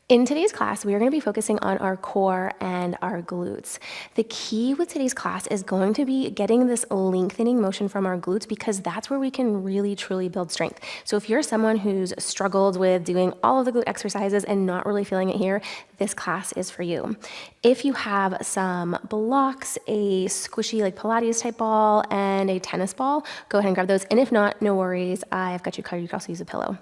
In today's class, we are going to be focusing on our core and our glutes. The key with today's class is going to be getting this lengthening motion from our glutes because that's where we can really truly build strength. So if you're someone who's struggled with doing all of the glute exercises and not really feeling it here, this class is for you. If you have some blocks, a squishy like Pilates type ball and a tennis ball, go ahead and grab those. And if not, no worries, I've got you covered. You can also use a pillow.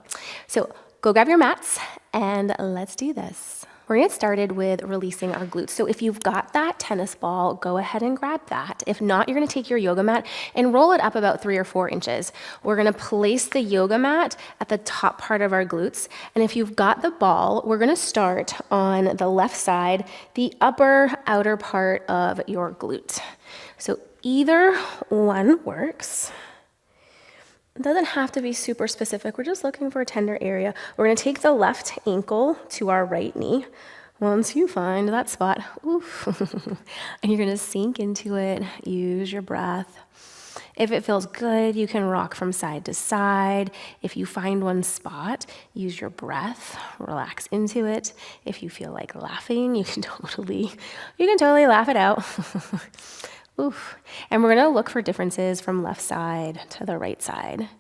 So go grab your mats and let's do this. We're gonna get started with releasing our glutes. So if you've got that tennis ball, go ahead and grab that. If not, you're gonna take your yoga mat and roll it up about 3 or 4 inches. We're gonna place the yoga mat at the top part of our glutes. And if you've got the ball, we're gonna start on the left side, the upper outer part of your glute. So either one works. It doesn't have to be super specific. We're just looking for a tender area. We're gonna take the left ankle to our right knee. Once you find that spot, oof, and you're gonna sink into it, use your breath. If it feels good, you can rock from side to side. If you find one spot, use your breath, relax into it. If you feel like laughing, you can totally laugh it out. Oof. And we're gonna look for differences from left side to the right side.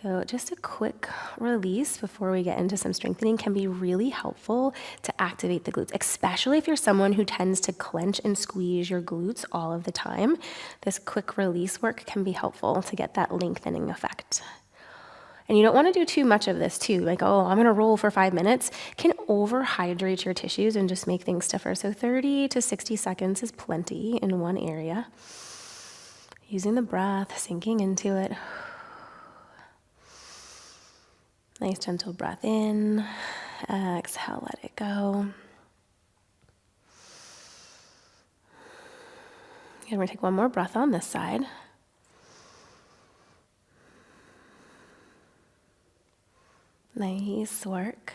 So just a quick release before we get into some strengthening can be really helpful to activate the glutes, especially if you're someone who tends to clench and squeeze your glutes all of the time. This quick release work can be helpful to get that lengthening effect. And you don't want to do too much of this too, like, oh, I'm going to roll for 5 minutes, can overhydrate your tissues and just make things stiffer. So 30 to 60 seconds is plenty in one area. Using the breath, sinking into it. Nice gentle breath in, exhale, let it go. And we're going to take one more breath on this side. Nice work.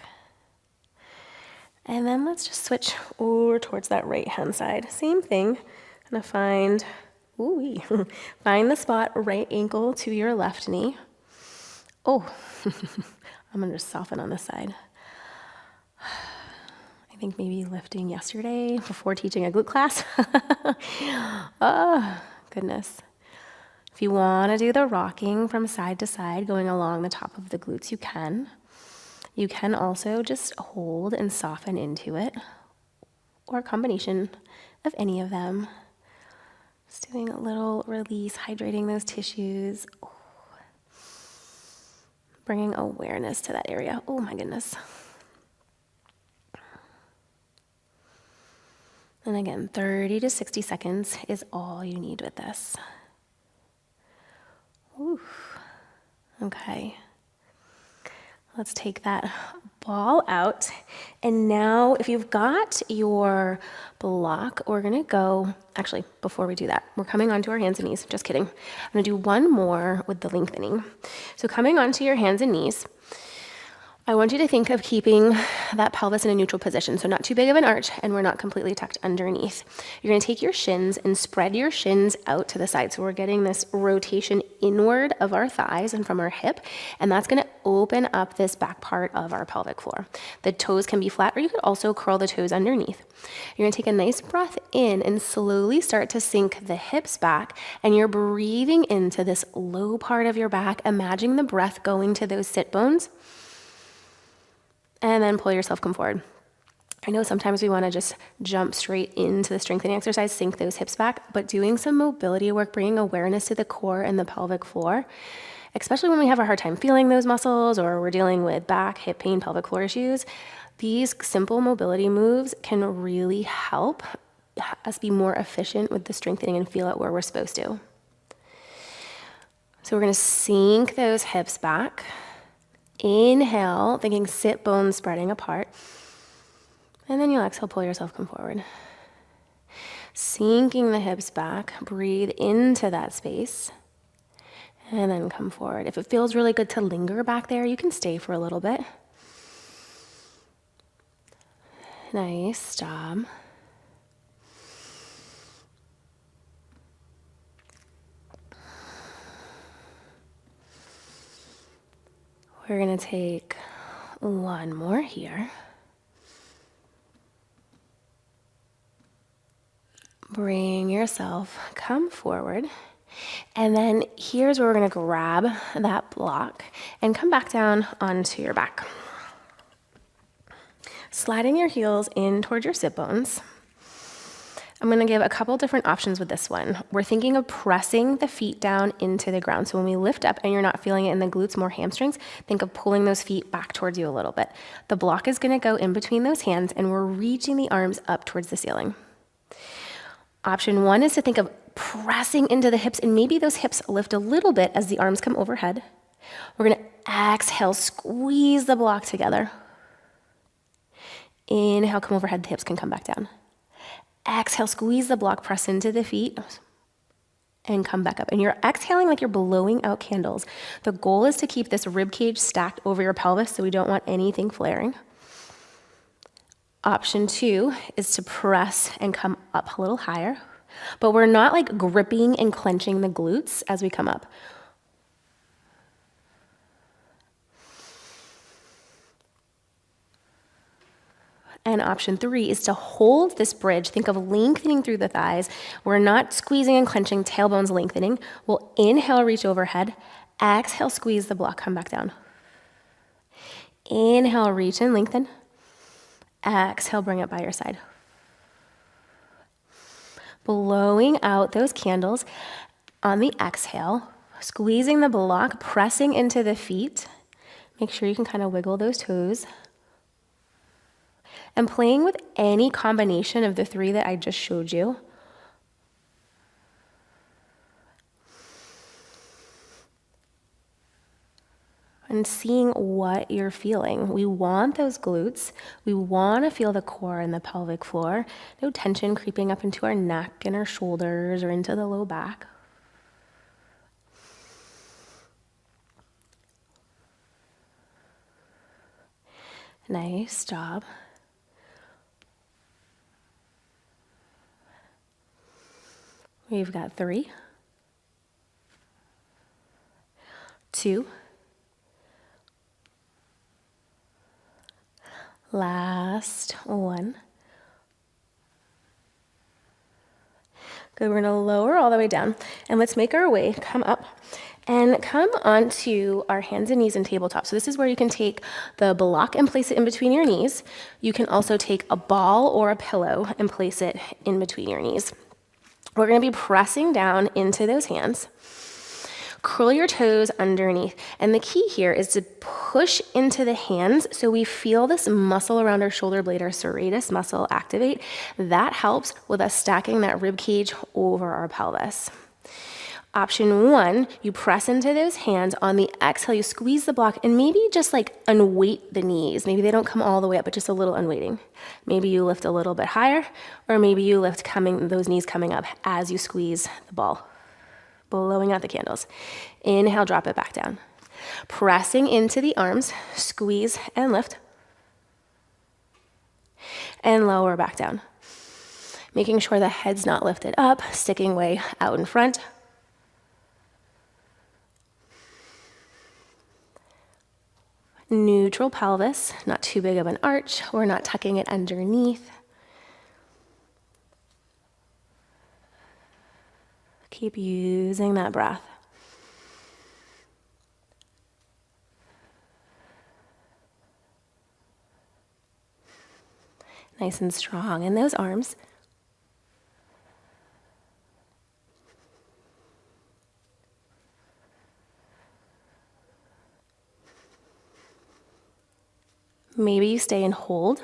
And then let's just switch over towards that right hand side. Same thing. Gonna find the spot, right ankle to your left knee. Oh, I'm gonna just soften on this side. I think maybe lifting yesterday before teaching a glute class. Oh, goodness. If you wanna do the rocking from side to side, going along the top of the glutes, you can. You can also just hold and soften into it, or a combination of any of them. Just doing a little release, hydrating those tissues. Ooh. Bringing awareness to that area. Oh my goodness. And again, 30 to 60 seconds is all you need with this. Ooh. Okay. Let's take that ball out. And now if you've got your block, we're gonna go, actually, before we do that, we're coming onto our hands and knees. Just kidding. I'm gonna do one more with the lengthening. So coming onto your hands and knees, I want you to think of keeping that pelvis in a neutral position, so not too big of an arch, and we're not completely tucked underneath. You're gonna take your shins and spread your shins out to the side, so we're getting this rotation inward of our thighs and from our hip, and that's gonna open up this back part of our pelvic floor. The toes can be flat, or you could also curl the toes underneath. You're gonna take a nice breath in and slowly start to sink the hips back, and you're breathing into this low part of your back, imagining the breath going to those sit bones. And then pull yourself, come forward. I know sometimes we want to just jump straight into the strengthening exercise, sink those hips back, but doing some mobility work, bringing awareness to the core and the pelvic floor, especially when we have a hard time feeling those muscles or we're dealing with back, hip pain, pelvic floor issues, these simple mobility moves can really help us be more efficient with the strengthening and feel it where we're supposed to. So we're going to sink those hips back. Inhale, thinking sit bones spreading apart. And then you'll exhale, pull yourself, come forward. Sinking the hips back, breathe into that space. And then come forward. If it feels really good to linger back there, you can stay for a little bit. Nice job. We're gonna take one more here. Bring yourself, come forward. And then here's where we're gonna grab that block and come back down onto your back. Sliding your heels in towards your sit bones. I'm gonna give a couple different options with this one. We're thinking of pressing the feet down into the ground. So when we lift up and you're not feeling it in the glutes, more hamstrings, think of pulling those feet back towards you a little bit. The block is gonna go in between those hands and we're reaching the arms up towards the ceiling. Option one is to think of pressing into the hips, and maybe those hips lift a little bit as the arms come overhead. We're gonna exhale, squeeze the block together. Inhale, come overhead, the hips can come back down. Exhale, squeeze the block, press into the feet, and come back up. And you're exhaling like you're blowing out candles. The goal is to keep this rib cage stacked over your pelvis, so we don't want anything flaring. Option two is to press and come up a little higher, but we're not like gripping and clenching the glutes as we come up. And option three is to hold this bridge. Think of lengthening through the thighs. We're not squeezing and clenching, tailbones lengthening. We'll inhale, reach overhead. Exhale, squeeze the block, come back down. Inhale, reach and lengthen. Exhale, bring it by your side. Blowing out those candles on the exhale, squeezing the block, pressing into the feet. Make sure you can kind of wiggle those toes. And playing with any combination of the three that I just showed you. And seeing what you're feeling. We want those glutes. We want to feel the core and the pelvic floor. No tension creeping up into our neck and our shoulders or into the low back. Nice job. We've got 3, 2, last 1. Good, we're gonna lower all the way down and let's make our way, come up and come onto our hands and knees in tabletop. So this is where you can take the block and place it in between your knees. You can also take a ball or a pillow and place it in between your knees. We're gonna be pressing down into those hands. Curl your toes underneath. And the key here is to push into the hands so we feel this muscle around our shoulder blade, our serratus muscle activate. That helps with us stacking that rib cage over our pelvis. Option 1, you press into those hands. On the exhale, you squeeze the block and maybe just like unweight the knees. Maybe they don't come all the way up, but just a little unweighting. Maybe you lift a little bit higher, or maybe you lift those knees coming up as you squeeze the ball, blowing out the candles. Inhale, drop it back down. Pressing into the arms, squeeze and lift. And lower back down. Making sure the head's not lifted up, sticking way out in front. Neutral pelvis, not too big of an arch. We're not tucking it underneath. Keep using that breath. Nice and strong in those arms. Maybe you stay and hold,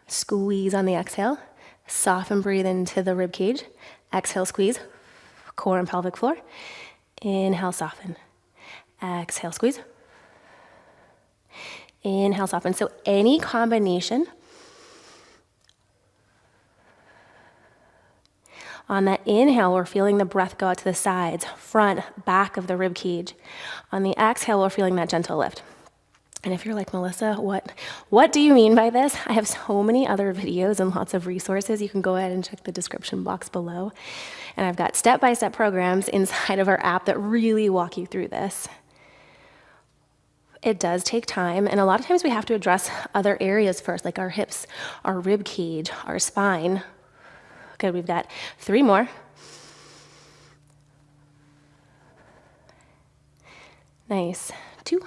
squeeze on the exhale, soften, breathe into the rib cage, exhale, squeeze, core and pelvic floor, inhale, soften, exhale, squeeze, inhale, soften. So any combination. On that inhale, we're feeling the breath go out to the sides, front, back of the rib cage. On the exhale, we're feeling that gentle lift. And if you're like, Melissa, what do you mean by this? I have so many other videos and lots of resources. You can go ahead and check the description box below. And I've got step-by-step programs inside of our app that really walk you through this. It does take time, and a lot of times we have to address other areas first, like our hips, our rib cage, our spine. Good, we've got 3 more. Nice. 2.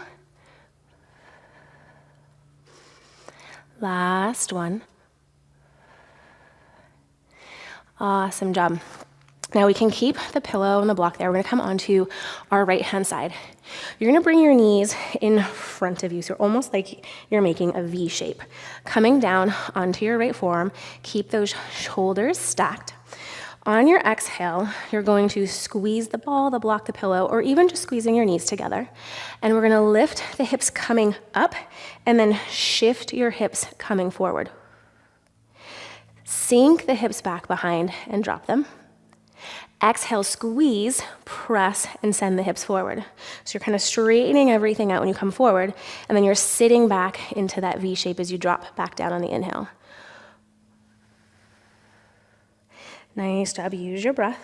Last one. Awesome job. Now we can keep the pillow and the block there. We're gonna come onto our right-hand side. You're gonna bring your knees in front of you, so almost like you're making a V shape. Coming down onto your right forearm, keep those shoulders stacked. On your exhale, you're going to squeeze the ball, the block, the pillow, or even just squeezing your knees together. And we're gonna lift the hips coming up and then shift your hips coming forward. Sink the hips back behind and drop them. Exhale, squeeze, press, and send the hips forward. So you're kind of straightening everything out when you come forward, and then you're sitting back into that V shape as you drop back down on the inhale. Nice job. Use your breath.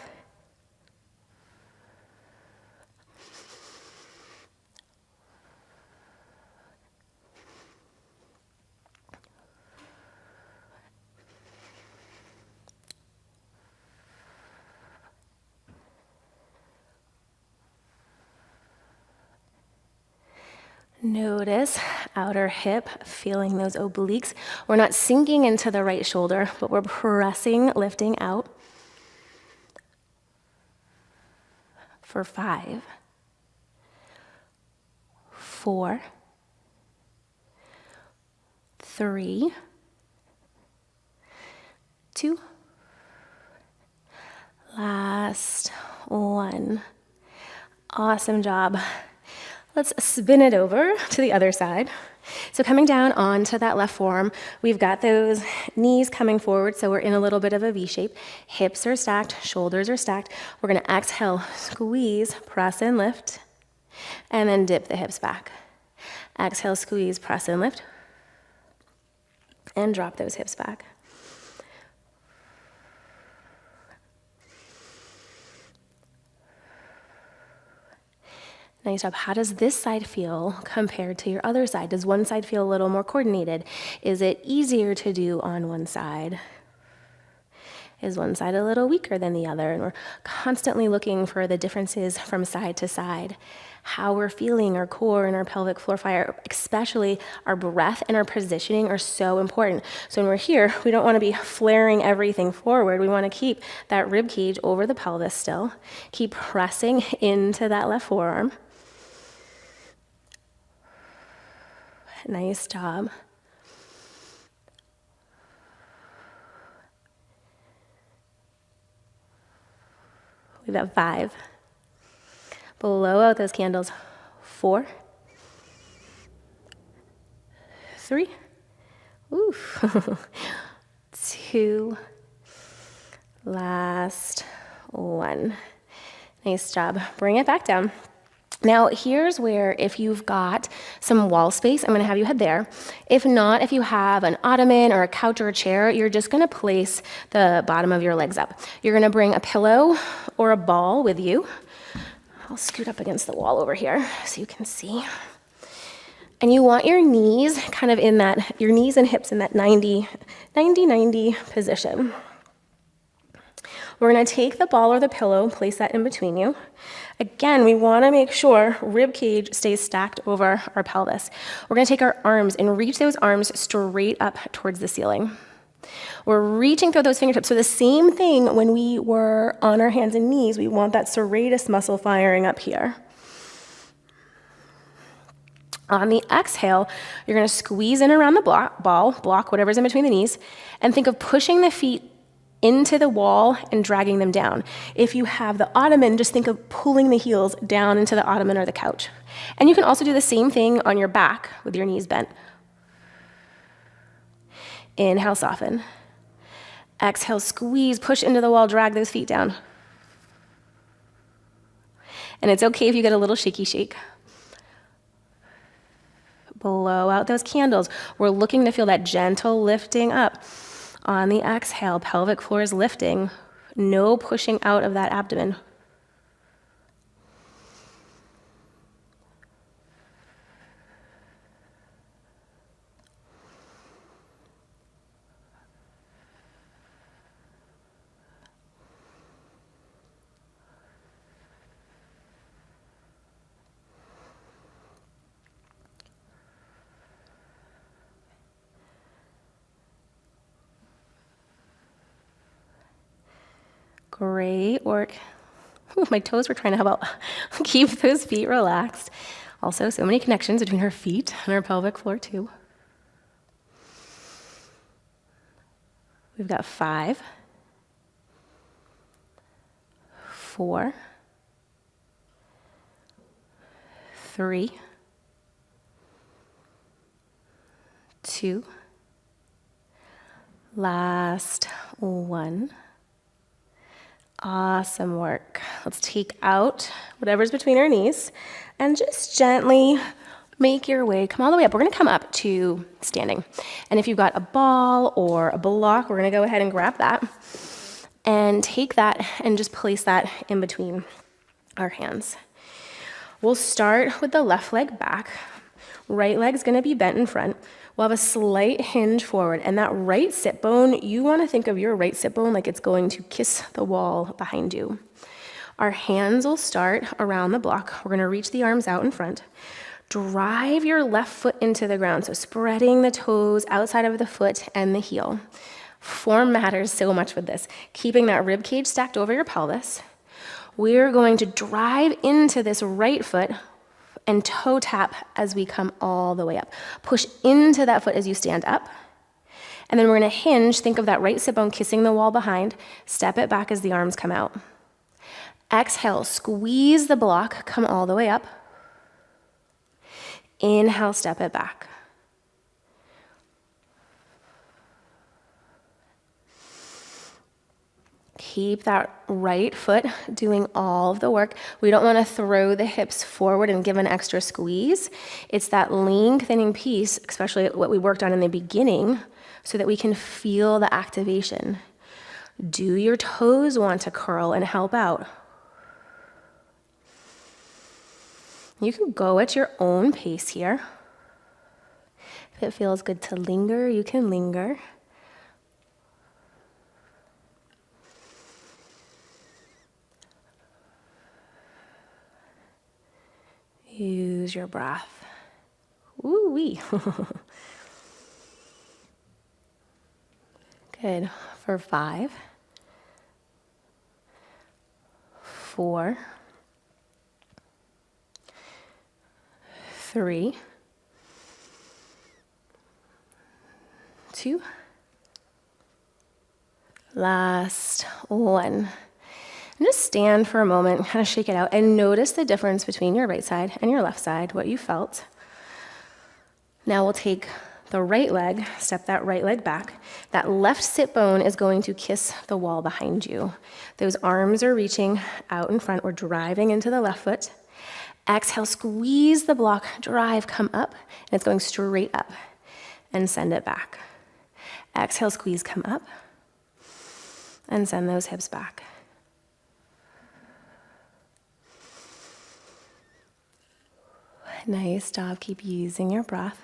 Notice outer hip, feeling those obliques. We're not sinking into the right shoulder, but we're pressing, lifting out. For 5, 4, 3, 2, last 1. Awesome job. Let's spin it over to the other side. So coming down onto that left forearm, we've got those knees coming forward, so we're in a little bit of a V shape. Hips are stacked, shoulders are stacked. We're gonna exhale, squeeze, press and lift, and then dip the hips back. Exhale, squeeze, press and lift, and drop those hips back. Nice job. How does this side feel compared to your other side? Does one side feel a little more coordinated? Is it easier to do on one side? Is one side a little weaker than the other? And we're constantly looking for the differences from side to side. How we're feeling our core and our pelvic floor fire, especially our breath and our positioning, are so important. So when we're here, we don't want to be flaring everything forward. We want to keep that rib cage over the pelvis still. Keep pressing into that left forearm. Nice job. We've got 5. Blow out those candles. 4, 3, ooh, 2, last 1. Nice job. Bring it back down. Now, here's where, if you've got some wall space, I'm going to have you head there. If not, if you have an ottoman or a couch or a chair, you're just going to place the bottom of your legs up. You're going to bring a pillow or a ball with you. I'll scoot up against the wall over here so you can see. And you want your knees kind of in that, your knees and hips in that 90 position. We're going to take the ball or the pillow, place that in between you. Again, we want to make sure rib cage stays stacked over our pelvis. We're going to take our arms and reach those arms straight up towards the ceiling. We're reaching through those fingertips. So the same thing when we were on our hands and knees, we want that serratus muscle firing up here. On the exhale, you're going to squeeze in around the block whatever's in between the knees, and think of pushing the feet into the wall and dragging them down. If you have the ottoman, just think of pulling the heels down into the ottoman or the couch. And you can also do the same thing on your back with your knees bent. Inhale, soften. Exhale, squeeze, push into the wall, drag those feet down. And it's okay if you get a little shaky shake. Blow out those candles. We're looking to feel that gentle lifting up. On the exhale, pelvic floor is lifting. No pushing out of that abdomen. Great work. Ooh, my toes were trying to help out. Keep those feet relaxed. Also, so many connections between our feet and our pelvic floor too. We've got 5, 4, 3, 2, last 1. Awesome work. Let's take out whatever's between our knees and just gently make your way, come all the way up. We're gonna come up to standing. And if you've got a ball or a block, we're gonna go ahead and grab that and take that and just place that in between our hands. We'll start with the left leg back. Right leg's gonna be bent in front. We'll have a slight hinge forward, and that right sit bone, you wanna think of your right sit bone like it's going to kiss the wall behind you. Our hands will start around the block. We're gonna reach the arms out in front. Drive your left foot into the ground, so spreading the toes outside of the foot and the heel. Form matters so much with this. Keeping that rib cage stacked over your pelvis. We're going to drive into this right foot and toe tap as we come all the way up. Push into that foot as you stand up. And then we're gonna hinge, think of that right sit bone kissing the wall behind, step it back as the arms come out. Exhale, squeeze the block, come all the way up. Inhale, step it back. Keep that right foot doing all of the work. We don't want to throw the hips forward and give an extra squeeze. It's that lengthening piece, especially what we worked on in the beginning, so that we can feel the activation. Do your toes want to curl and help out? You can go at your own pace here. If it feels good to linger, you can linger. Use your breath. Woo-wee. Good. For 5, 4, 3, 2, last 1. And just stand for a moment, kind of shake it out, and notice the difference between your right side and your left side, what you felt. Now we'll take the right leg, step that right leg back. That left sit bone is going to kiss the wall behind you. Those arms are reaching out in front. We're driving into the left foot. Exhale, squeeze the block, drive, come up, and it's going straight up. And send it back. Exhale, squeeze, come up, and send those hips back. Nice job. Keep using your breath.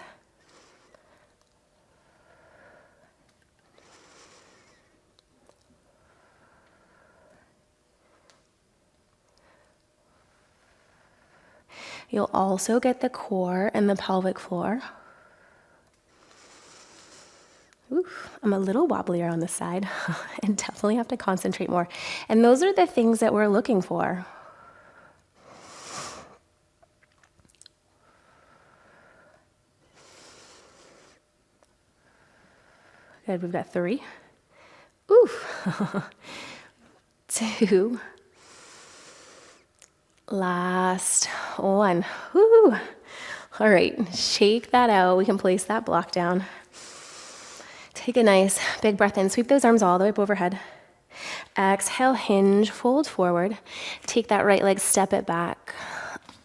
You'll also get the core and the pelvic floor. Oof, I'm a little wobblier on this side and definitely have to concentrate more. And those are the things that we're looking for. Good, we've got 3. Oof. 2. Last 1. Woo. All right, shake that out. We can place that block down. Take a nice big breath in. Sweep those arms all the way up overhead. Exhale, hinge, fold forward. Take that right leg, step it back.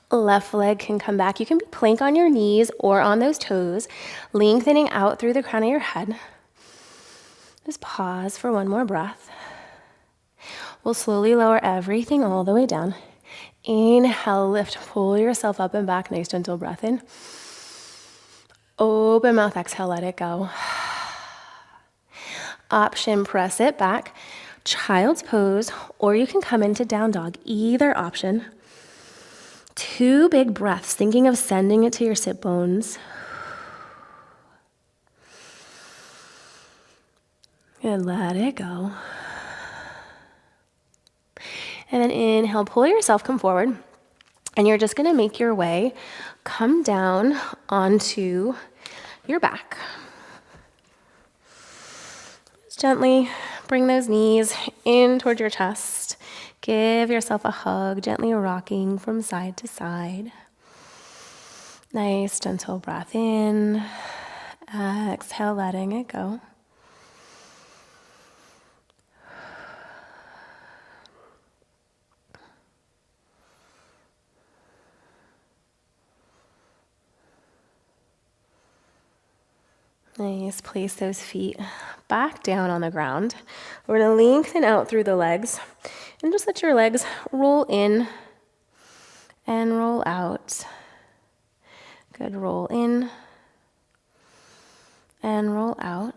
Left leg can come back. You can be plank on your knees or on those toes, lengthening out through the crown of your head. Just pause for one more breath. We'll slowly lower everything all the way down. Inhale, lift, pull yourself up and back. Nice gentle breath in. Open mouth, exhale, let it go. Option, press it back. Child's pose, or you can come into down dog. Either option. 2 big breaths, thinking of sending it to your sit bones. And let it go. And then inhale, pull yourself, come forward. And you're just gonna make your way, come down onto your back. Just gently bring those knees in towards your chest. Give yourself a hug, gently rocking from side to side. Nice, gentle breath in. Exhale, letting it go. Nice, place those feet back down on the ground. We're gonna lengthen out through the legs and just let your legs roll in and roll out. Good, roll in and roll out.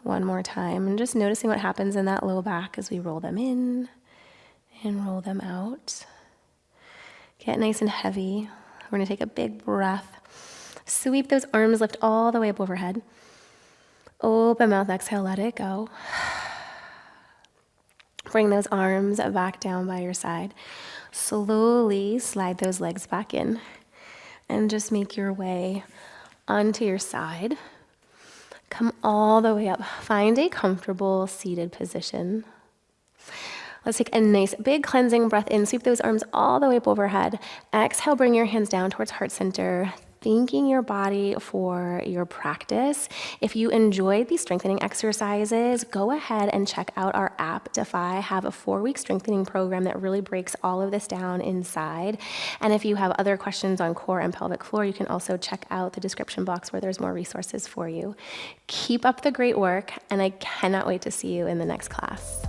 One more time, and just noticing what happens in that low back as we roll them in and roll them out. Get nice and heavy. We're gonna take a big breath. Sweep those arms, lift all the way up overhead. Open mouth, exhale, let it go. Bring those arms back down by your side. Slowly slide those legs back in and just make your way onto your side. Come all the way up. Find a comfortable seated position. Let's take a nice big cleansing breath in. Sweep those arms all the way up overhead. Exhale, bring your hands down towards heart center. Thanking your body for your practice. If you enjoyed these strengthening exercises, go ahead and check out our app, Defy. I have a 4-week strengthening program that really breaks all of this down inside. And if you have other questions on core and pelvic floor, you can also check out the description box where there's more resources for you. Keep up the great work, and I cannot wait to see you in the next class.